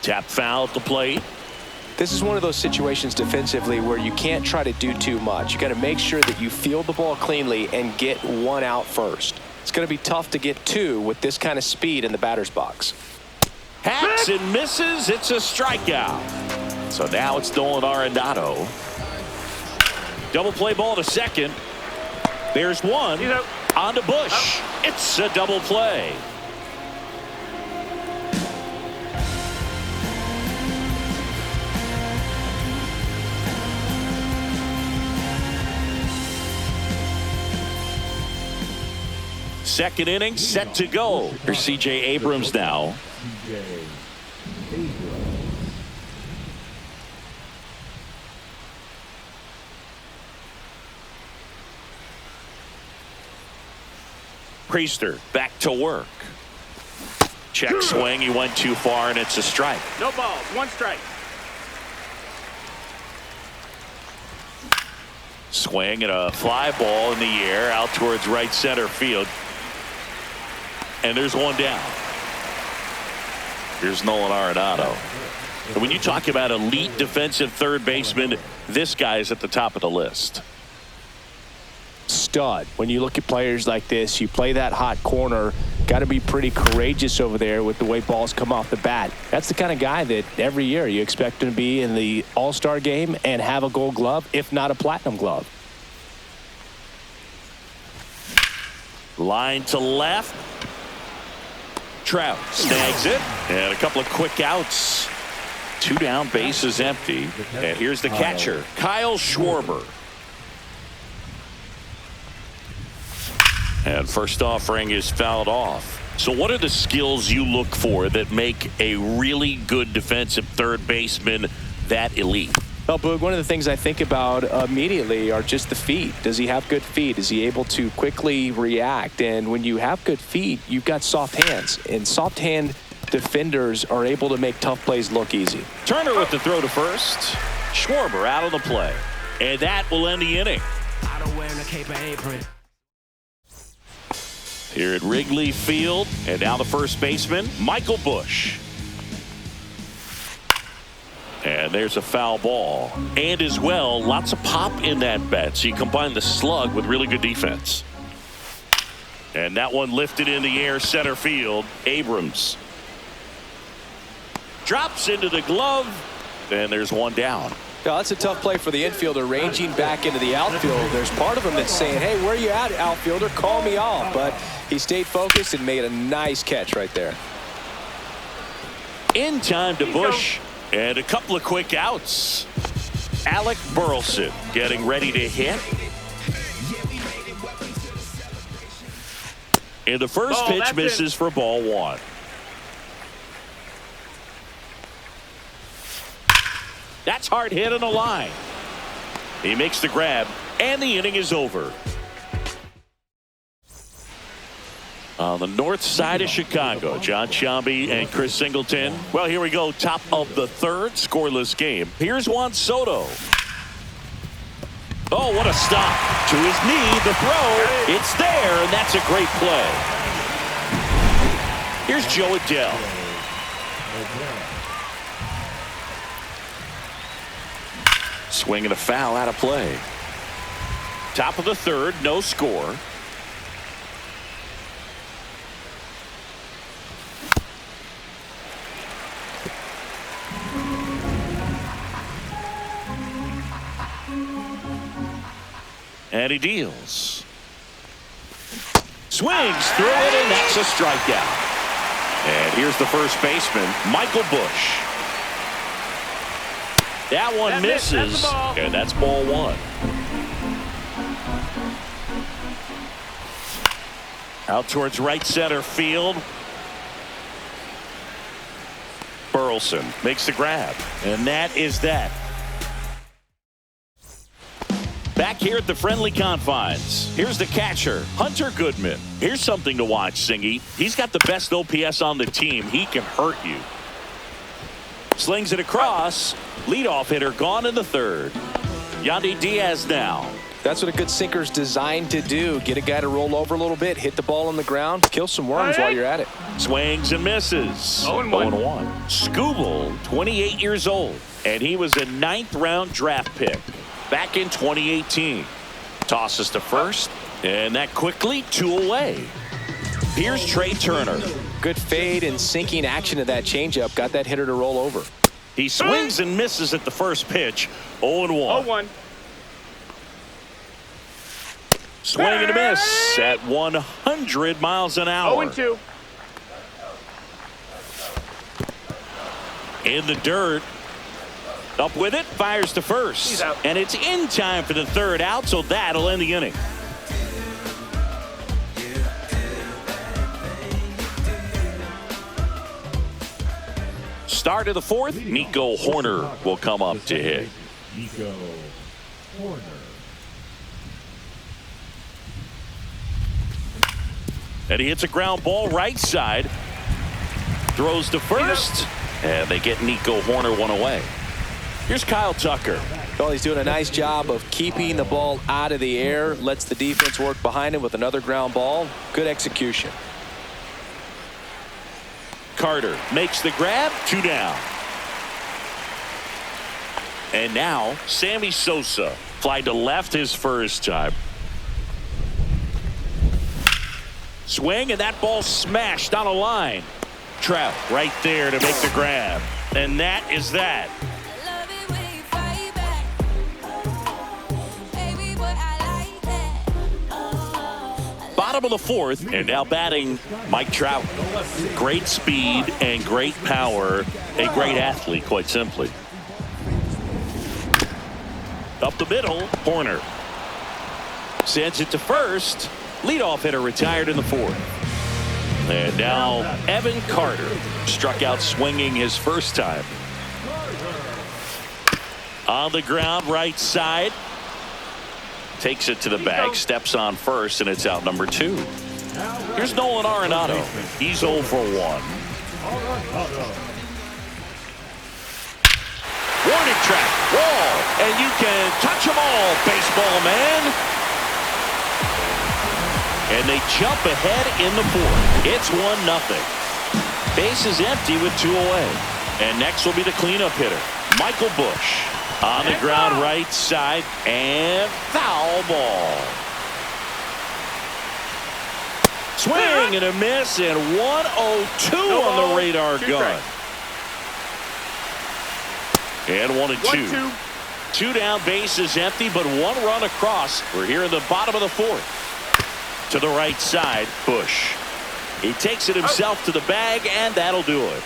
Tap foul at the plate. This is one of those situations defensively where you can't try to do too much. You got to make sure that you field the ball cleanly and get one out first. It's going to be tough to get two with this kind of speed in the batter's box. Hacks and misses. It's a strikeout. So now it's Nolan Arenado. Double play ball to second. There's one. On to Bush. It's a double play. Second inning set to go. Here's C.J. Abrams now. Priester back to work. Check swing. He went too far, and it's a strike. No balls. One strike. Swing and a fly ball in the air out towards right center field. And there's one down. Here's Nolan Arenado. And when you talk about elite defensive third baseman, this guy is at the top of the list. Stud. When you look at players like this, you play that hot corner, got to be pretty courageous over there with the way balls come off the bat. That's the kind of guy that every year you expect him to be in the All-Star game and have a Gold Glove, if not a Platinum Glove. Line to left. Trout snags it, and a couple of quick outs. Two down, bases empty. And here's the catcher, Kyle Schwarber. And first offering is fouled off. So what are the skills you look for that make a really good defensive third baseman that elite? Well, Boog, one of the things I think about immediately are just the feet. Does he have good feet? Is he able to quickly react? And when you have good feet, you've got soft hands. And soft hand defenders are able to make tough plays look easy. Turner with the throw to first. Schwarber out on the play. And that will end the inning. I don't wear a cape or apron. Here at Wrigley Field, and now the first baseman, Michael Bush. And there's a foul ball. And as well, lots of pop in that bat. So you combine the slug with really good defense. And that one lifted in the air, center field. Abrams drops into the glove. And there's one down. Now, that's a tough play for the infielder, ranging back into the outfield. There's part of him that's saying, hey, where are you at, outfielder? Call me off. But he stayed focused and made a nice catch right there. In time to Bush. And a couple of quick outs. Alec Burleson getting ready to hit. And the first pitch misses for ball one. That's hard hit on the line. He makes the grab, and the inning is over. On the north side of Chicago, John Sciambi and Chris Singleton. Well, here we go. Top of the third, scoreless game. Here's Juan Soto. Oh, what a stop. To his knee, the throw. It's there, and that's a great play. Here's Joe Adell. Swing and a foul out of play. Top of the third, no score. And he deals. Swings through it, and that's a strikeout. And here's the first baseman, Michael Bush. That one misses, and that's ball one. Out towards right center field. Burleson makes the grab, and that is that. Back here at the friendly confines, here's the catcher, Hunter Goodman. Here's something to watch, Singy. He's got the best OPS on the team. He can hurt you. Slings it across. Leadoff hitter gone in the third. Yandy Diaz now. That's what a good sinker's designed to do. Get a guy to roll over a little bit, hit the ball on the ground, kill some worms while you're at it. Swings and misses. 0-1. Skubal, 28 years old, and he was a 9th-round draft pick back in 2018. Tosses to first, and that quickly 2 away. Here's Trey Turner. Good fade and sinking action of that changeup. Got that hitter to roll over. He swings and misses at the first pitch. 0-1. 0-1. Swing and a miss at 100 miles an hour. 0-2. In the dirt. Up with it, fires to first. He's out. And it's in time for the 3rd out, so that'll end the inning. Start of the 4th, Nico Horner will come up to hit. Nico Horner. And he hits a ground ball right side. Throws to first. And they get Nico Horner 1 away. Here's Kyle Tucker. Well, he's doing a nice job of keeping the ball out of the air. Lets the defense work behind him with another ground ball. Good execution. Carter makes the grab. 2 down. And now Sammy Sosa. Fly to left his first time. Swing, and that ball smashed on a line. Trout right there to make the grab. And that is that. Bottom of the 4th, and now batting Mike Trout. Great speed and great power. A great athlete, quite simply. Up the middle, Horner. Sends it to first. Leadoff hitter retired in the 4th. And now Evan Carter struck out swinging his first time. On the ground, right side. Takes it to the bag, steps on first, and it's out number 2. Here's Nolan Arenado. He's 0 for 1. Warning track, wall, and you can touch them all, baseball man. And they jump ahead in the 4th. It's 1-0. Base is empty with 2 away. And next will be the cleanup hitter, Michael Busch. On the ground right side, and foul ball. Swing and a miss, and 1-0-2 on the radar gun. And 1-2. 2 down, base is empty, but 1 run across. We're here in the bottom of the 4th. To the right side, Busch. He takes it himself to the bag, and that'll do it.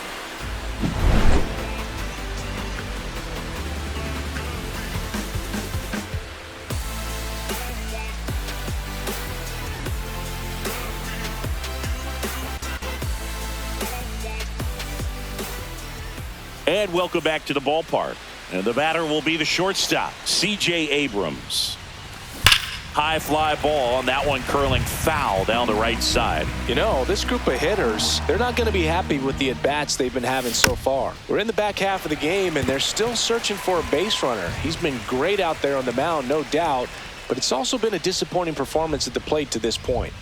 And welcome back to the ballpark. And the batter will be the shortstop, C.J. Abrams. High fly ball, and that one curling foul down the right side. You know, this group of hitters, they're not going to be happy with the at-bats they've been having so far. We're in the back half of the game, and they're still searching for a base runner. He's been great out there on the mound, no doubt, but it's also been a disappointing performance at the plate to this point.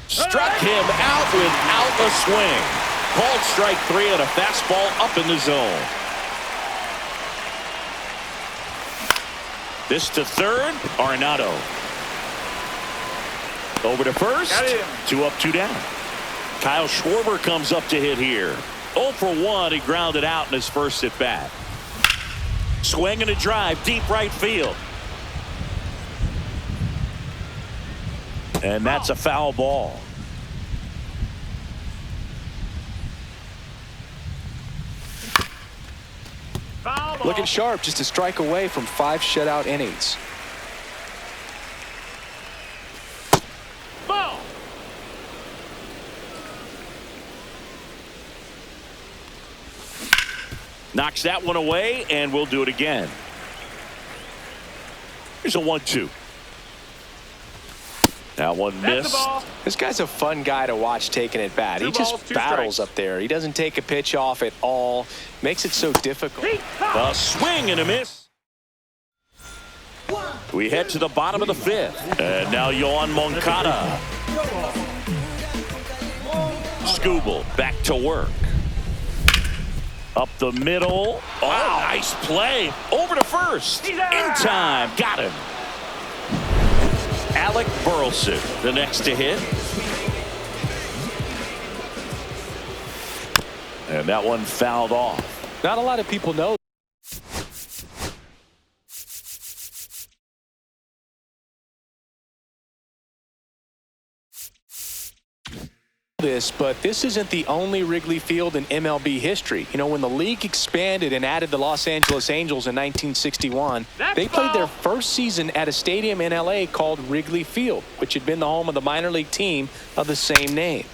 Struck him out without a swing. Called strike 3 on a fastball up in the zone. This to third, Arenado. Over to first. 2 up, 2 down. Kyle Schwarber comes up to hit here. 0 for 1, he grounded out in his first at bat. Swing and a drive, deep right field. And that's a foul ball. Looking sharp, just a strike away from 5 shutout innings. Ball. Knocks that one away, and we'll do it again. Here's a 1-2. Now one missed. This guy's a fun guy to watch taking at bat. He just battles up there. He doesn't take a pitch off at all. Makes it so difficult. A swing and a miss. We head to the bottom of the 5th. And now Yohan Moncada. Skubal back to work. Up the middle. Oh, nice play. Over to first. In time. Got him. Alec Burleson, the next to hit. And that one fouled off. Not a lot of people know this, but this isn't the only Wrigley Field in MLB history. You know, when the league expanded and added the Los Angeles Angels in 1961, they played their first season at a stadium in LA called Wrigley Field, which had been the home of the minor league team of the same name.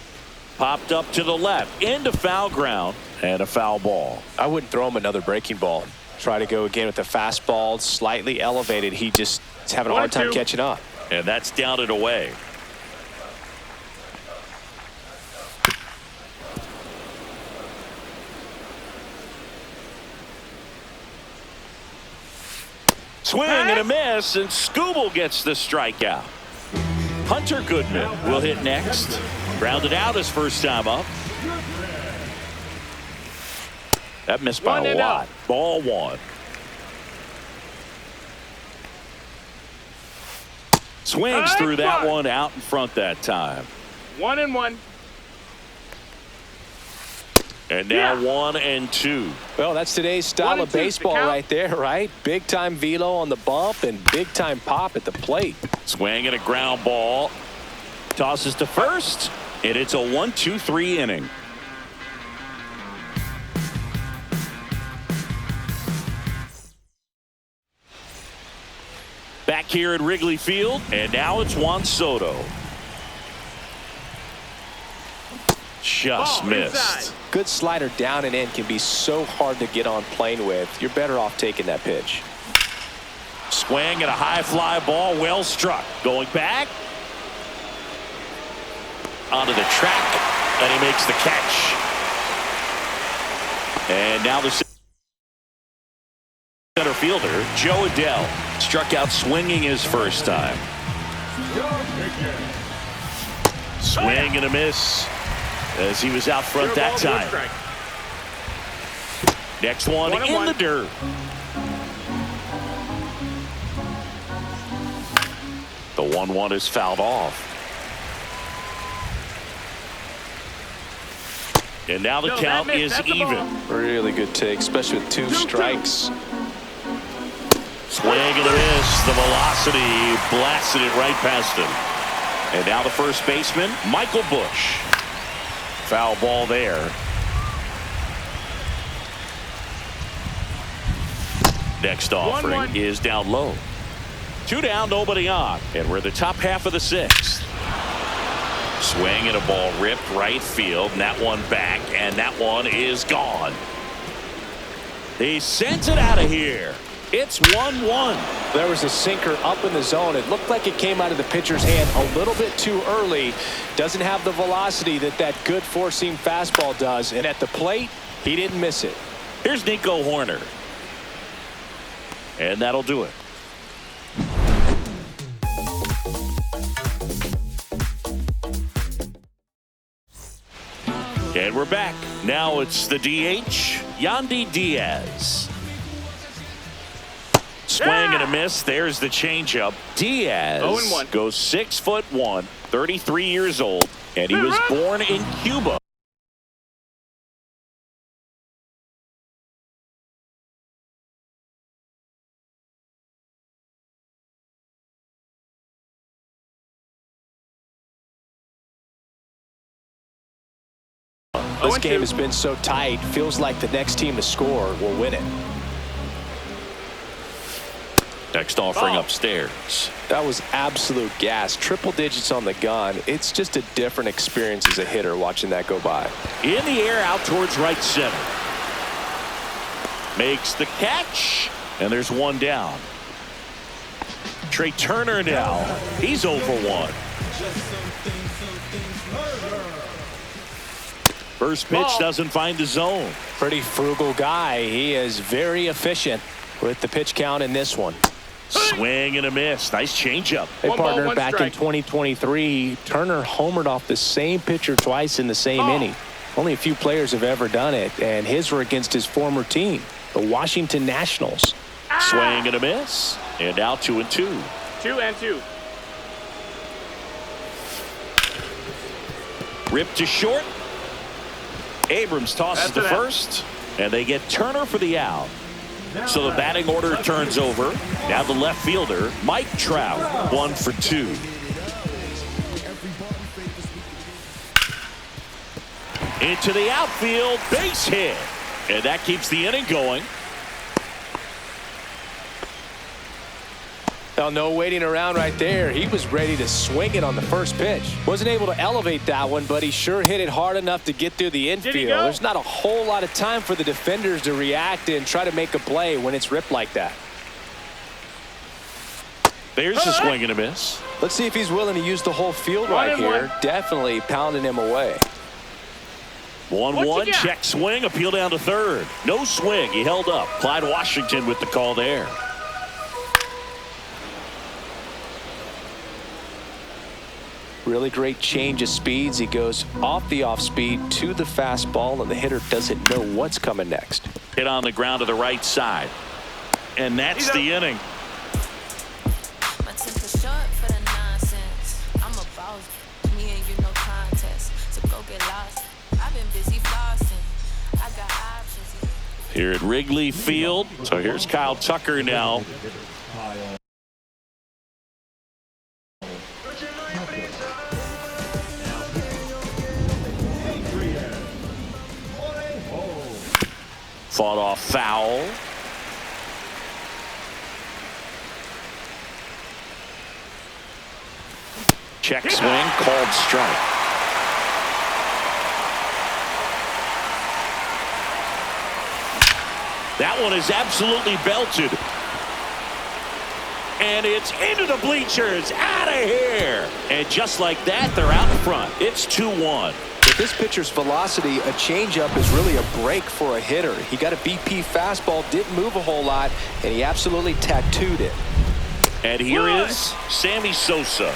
Popped up to the left, into foul ground, and a foul ball. I wouldn't throw him another breaking ball. Try to go again with the fastball, slightly elevated. He just is having a hard time catching up. And that's down and away. Swing and a miss, and Skubal gets the strikeout. Hunter Goodman will hit next. Grounded out his first time up. That missed by a lot. Ball one. Swings through that one out in front that time. 1-1. And now 1-2. Well, that's today's style of baseball right there, right? Big time velo on the bump and big time pop at the plate. Swing and a ground ball. Tosses to first. And it's a 1-2-3 inning. Back here at Wrigley Field, and now it's Juan Soto. Just missed. Inside. Good slider down and in can be so hard to get on plane with. You're better off taking that pitch. Swing and a high fly ball, well struck. Going back. Onto the track, and he makes the catch. And now the center fielder, Joe Adell, struck out swinging his first time. Swing and a miss as he was out front that time. Next one in the dirt. The 1-1 is fouled off. And now the count is even. Really good take, especially with two strikes. Swing and a miss. The velocity blasted it right past him. And now the first baseman, Michael Bush. Foul ball there. Next offering is down low. 2 down, nobody on. And we're the top half of the 6th. Swing and a ball ripped right field, and that one back, and that one is gone. He sends it out of here. It's 1-1. There was a sinker up in the zone. It looked like it came out of the pitcher's hand a little bit too early. Doesn't have the velocity that good four-seam fastball does. And at the plate, he didn't miss it. Here's Nico Horner. And that'll do it. And we're back. Now it's the DH, Yandy Diaz. Swing and a miss. There's the changeup. Diaz 0-1. goes 6'1", 33 years old, and he was born in Cuba. This game has been so tight. Feels like the next team to score will win it. Next offering upstairs. That was absolute gas. Triple digits on the gun. It's just a different experience as a hitter watching that go by. In the air out towards right center. Makes the catch. And there's one down. Trey Turner now. He's over 1. First pitch doesn't find the zone. Pretty frugal guy. He is very efficient with the pitch count in this one. Swing and a miss. Nice changeup. Hey, One ball, partner, one back in strike. 2023, Turner homered off the same pitcher twice in the same inning. Only a few players have ever done it, and his were against his former team, the Washington Nationals. Swing and a miss. And now 2-2. 2-2. Ripped to short. Abrams tosses That's to an out. first, and they get Turner for the out. So the batting order turns over. Now the left fielder, Mike Trout, 1 for 2. Into the outfield, base hit. And that keeps the inning going. Well, no waiting around right there. He was ready to swing it on the first pitch. Wasn't able to elevate that one, but he sure hit it hard enough to get through the infield. There's not a whole lot of time for the defenders to react and try to make a play when it's ripped like that. There's a swing and a miss. Let's see if he's willing to use the whole field right here. Definitely pounding him away. 1-1, check swing, appeal down to third. No swing, he held up. Clyde Washington with the call there. Really great change of speeds. He goes off the off speed to the fastball, and the hitter doesn't know what's coming next. Hit on the ground to the right side. And that's the inning. My temper short for the nonsense. I'm a boss. Me and you no contest. So go get lost. I've been busy flossing. I got options. Here at Wrigley Field. So here's Kyle Tucker now. Fought off foul. Check swing, called strike. That one is absolutely belted. And it's into the bleachers. Out of here. And just like that, they're out in front. It's 2-1. With this pitcher's velocity, a changeup is really a break for a hitter. He got a BP fastball, didn't move a whole lot, and he absolutely tattooed it. And here is Sammy Sosa.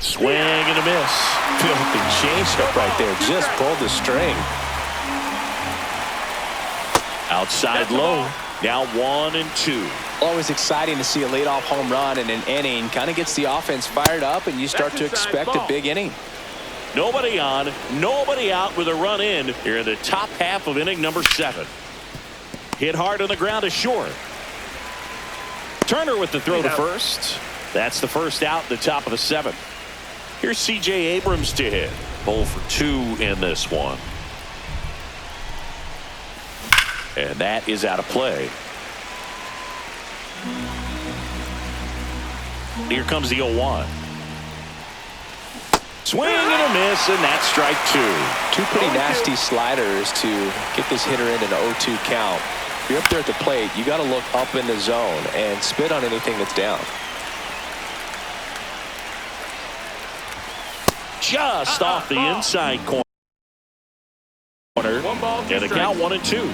Swing and a miss. Filthy changeup right there. Just pulled the string. Outside low. Now 1-2. Always exciting to see a leadoff home run in an inning. Kind of gets the offense fired up, and you start to expect a big inning. Nobody on, nobody out with a run in here in the top half of inning number 7. Hit hard on the ground to short. Turner with the throw to first. That's the first out in the top of the 7th. Here's C.J. Abrams to hit. 0 for 2 in this one. And that is out of play. Here comes the 0-1. Swing and a miss, and that's strike 2. Two pretty nasty sliders to get this hitter in an 0-2 count. If you're up there at the plate, you got to look up in the zone and spit on anything that's down. Just off the inside corner. And a count 1-2.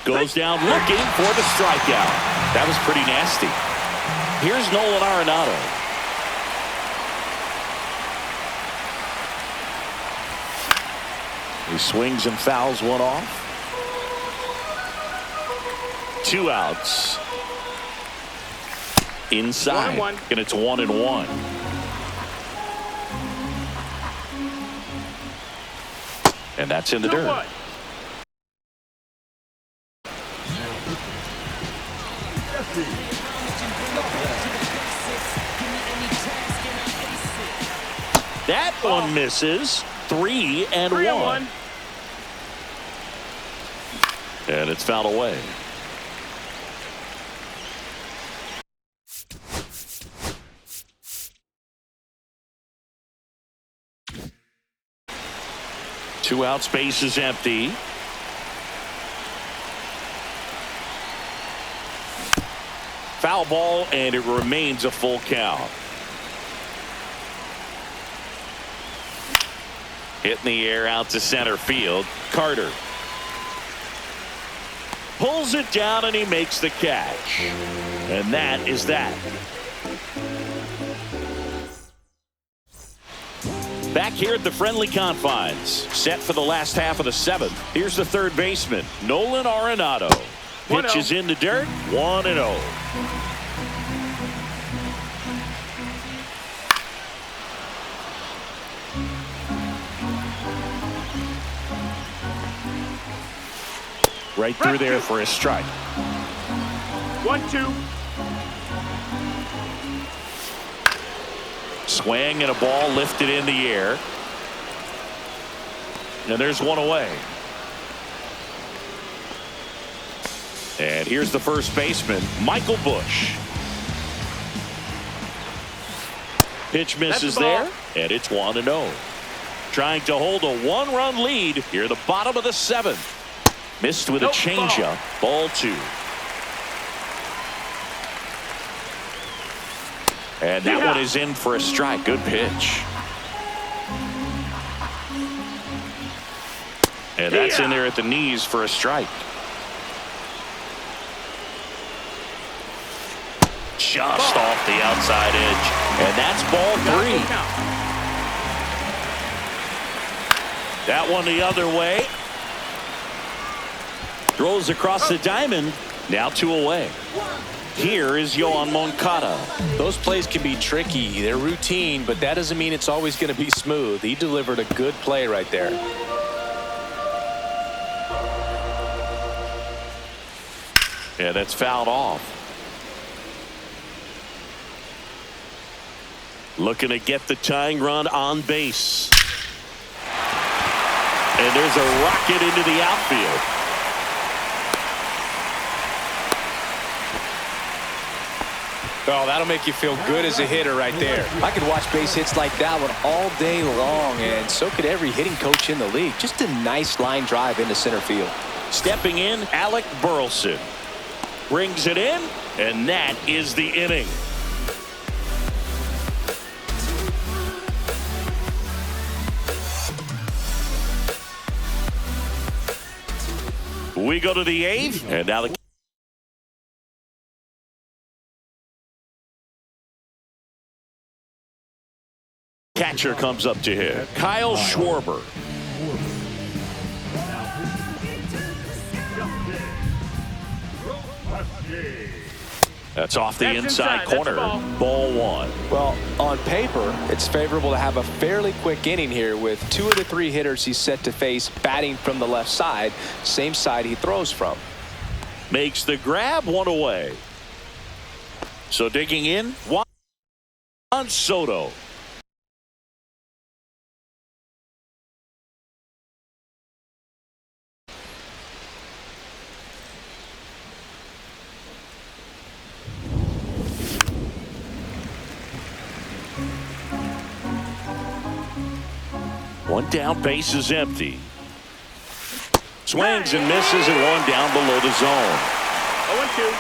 Goes down looking for the strikeout. That was pretty nasty. Here's Nolan Arenado. He swings and fouls one off. 2 outs. Inside. 1-1. And it's 1-1. And that's in the dirt. That one misses. 3-1. And it's fouled away. Two out, space is empty. Foul ball, and it remains a full count. Hit in the air out to center field. Carter pulls it down and he makes the catch. And that is that. Back here at the friendly confines, set for the last half of the seventh. Here's the third baseman, Nolan Arenado. Pitches in the dirt, 1-0. Right through there for a strike. 1-2. Swing and a ball lifted in the air. And there's one away. And here's the first baseman, Michael Busch. Pitch misses there, and it's 1-0. Trying to hold a one-run lead here at the bottom of the seventh. Missed with a changeup. Ball 2. And that one is in for a strike. Good pitch. And that's in there at the knees for a strike. Just off the outside edge. And that's ball 3. That one the other way. Throws across the diamond. Now 2 away. Here is Yoan Moncada. Those plays can be tricky. They're routine, but that doesn't mean it's always going to be smooth. He delivered a good play right there. Yeah, that's fouled off. Looking to get the tying run on base. And there's a rocket into the outfield. Oh, that'll make you feel good as a hitter right there. I could watch base hits like that one all day long, and so could every hitting coach in the league. Just a nice line drive into center field. Stepping in, Alec Burleson. Brings it in, and that is the inning. We go to the 8th, and now the catcher comes up to hit. Kyle Schwarber. That's off the inside corner. Ball 1. Well, on paper, it's favorable to have a fairly quick inning here with 2 of the 3 hitters he's set to face batting from the left side, same side he throws from. Makes the grab, 1 away. So digging in, Juan Soto. One down, base is empty. Swings and misses, and one down below the zone. 0-2.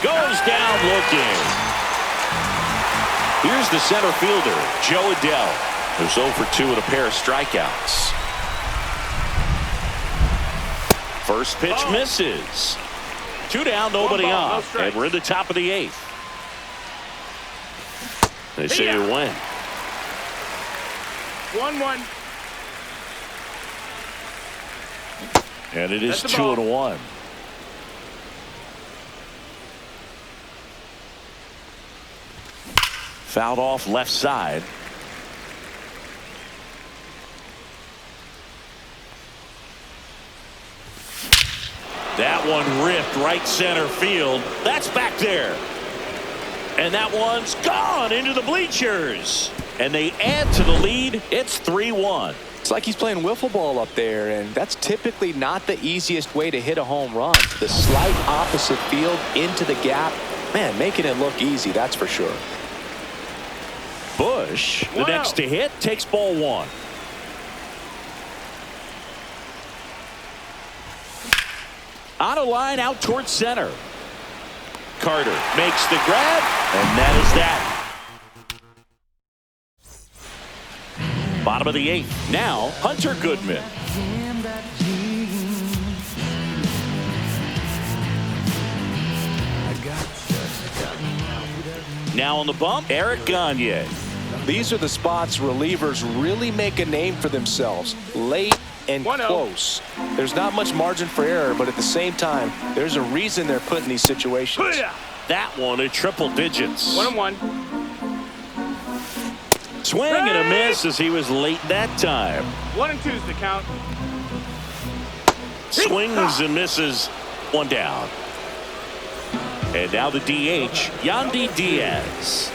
Goes down looking. Here's the center fielder, Joe Adell, who's 0 for 2 with a pair of strikeouts. First pitch misses. 2 down, nobody on. And we're in the top of the 8th. They say you win. 1-1. And it is 2-1. Fouled off left side. That one ripped right center field. That's back there. And that one's gone into the bleachers. And they add to the lead. It's 3-1. It's like he's playing wiffle ball up there, and that's typically not the easiest way to hit a home run. The slight opposite field into the gap. Man, making it look easy, that's for sure. Busch, the next to hit, takes ball 1. On a line out towards center. Carter makes the grab, and that is that. Bottom of the 8th. Now, Hunter Goodman. Now on the bump, Eric Gagne. These are the spots relievers really make a name for themselves. Late and close. There's not much margin for error, but at the same time, there's a reason they're put in these situations. That one at triple digits. 1-1. Swing and a miss as he was late that time. 1-2's the count. Swings and misses. One down. And now the DH, Yandy Diaz.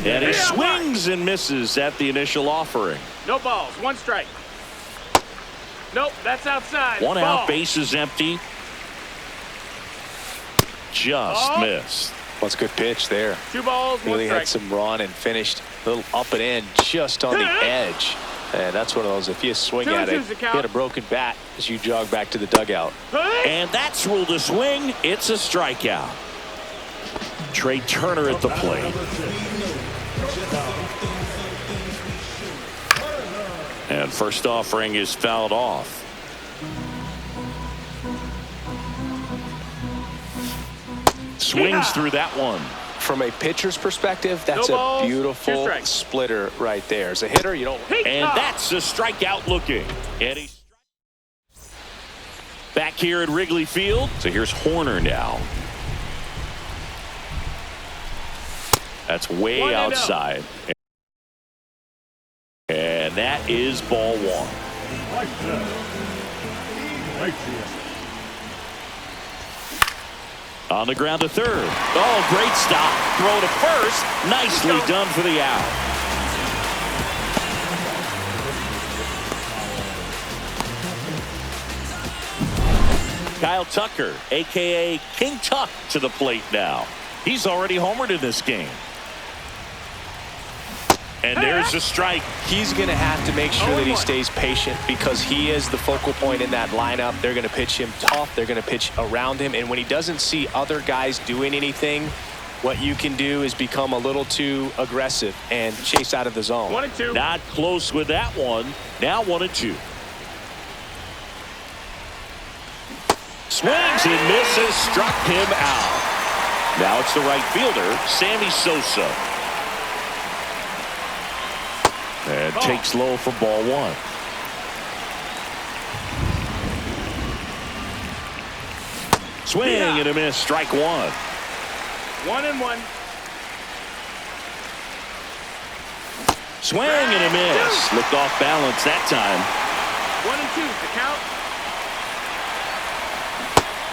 And he swings and misses at the initial offering. No balls. 1 strike. Nope, that's outside. One Ball. out, base is empty. Just missed. What's a good pitch there? 2 balls, 1 Really strike. had some run and finished a little up and in just on the edge. And that's one of those, if you swing at it, you get a broken bat as you jog back to the dugout. And that's ruled a swing. It's a strikeout. Trey Turner at the plate. And first offering is fouled off. Swings through that one. From a pitcher's perspective, that's a beautiful splitter right there. As a hitter, you don't. And that's a strikeout looking. And he's back here at Wrigley Field. So here's Horner now. That's way outside. And that is ball 1. On the ground to third. Oh, great stop. Throw to first. Nicely done for the out. Kyle Tucker, a.k.a. King Tuck, to the plate now. He's already homered in this game. And there's a strike. He's going to have to make sure that he stays patient because he is the focal point in that lineup. They're going to pitch him tough. They're going to pitch around him. And when he doesn't see other guys doing anything, what you can do is become a little too aggressive and chase out of the zone. 1-2. Not close with that one. Now 1-2. Swings and misses. Struck him out. Now it's the right fielder, Sammy Sosa. And takes low for ball 1. Swing and a miss. Strike 1. 1-1. Swing and a miss. Looked off balance that time. 1-2 the count.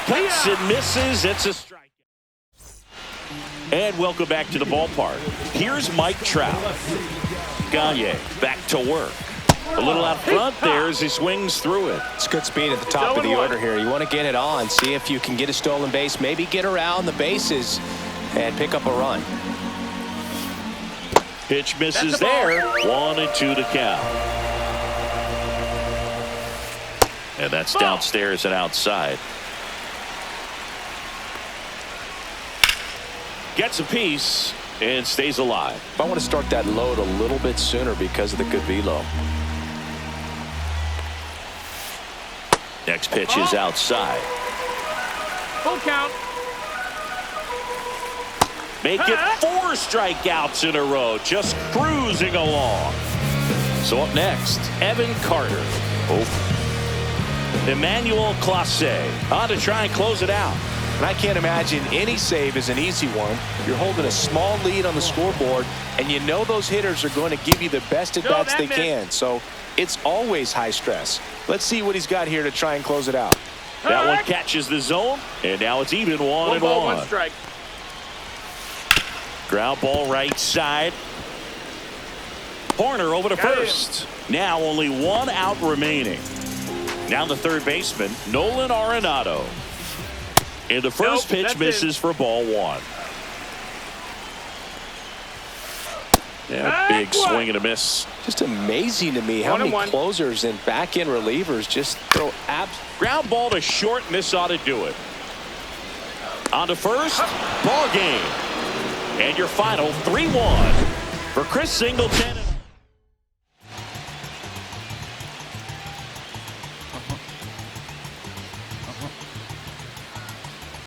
Cuts and misses. It's a strike. And welcome back to the ballpark. Here's Mike Trout. Gagne back to work. A little out front there as he swings through it. It's good speed at the top of the order here. You want to get it on, see if you can get a stolen base, maybe get around the bases and pick up a run. Pitch misses there. 1-2 to count. And that's downstairs and outside. Gets a piece and stays alive. I want to start that load a little bit sooner because of the good velo. Next pitch is outside. Full count. Make it 4 strikeouts in a row. Just cruising along. So up next, Evan Carter. Emmanuel Clase on to try and close it out. And I can't imagine any save is an easy one. You're holding a small lead on the scoreboard, and you know those hitters are going to give you the best at-bats they can. So it's always high stress. Let's see what he's got here to try and close it out. That one catches the zone, and now it's even 1-1. 1 strike. Ground ball right side. Horner over to first. Now only 1 out remaining. Now the third baseman, Nolan Arenado. And the first pitch misses for ball 1. Yeah, big swing and a miss. Just amazing to me how many closers and back-end relievers just throw ground ball to short, and this ought to do it. On to first, ball game. And your final 3-1. For Chris Singleton.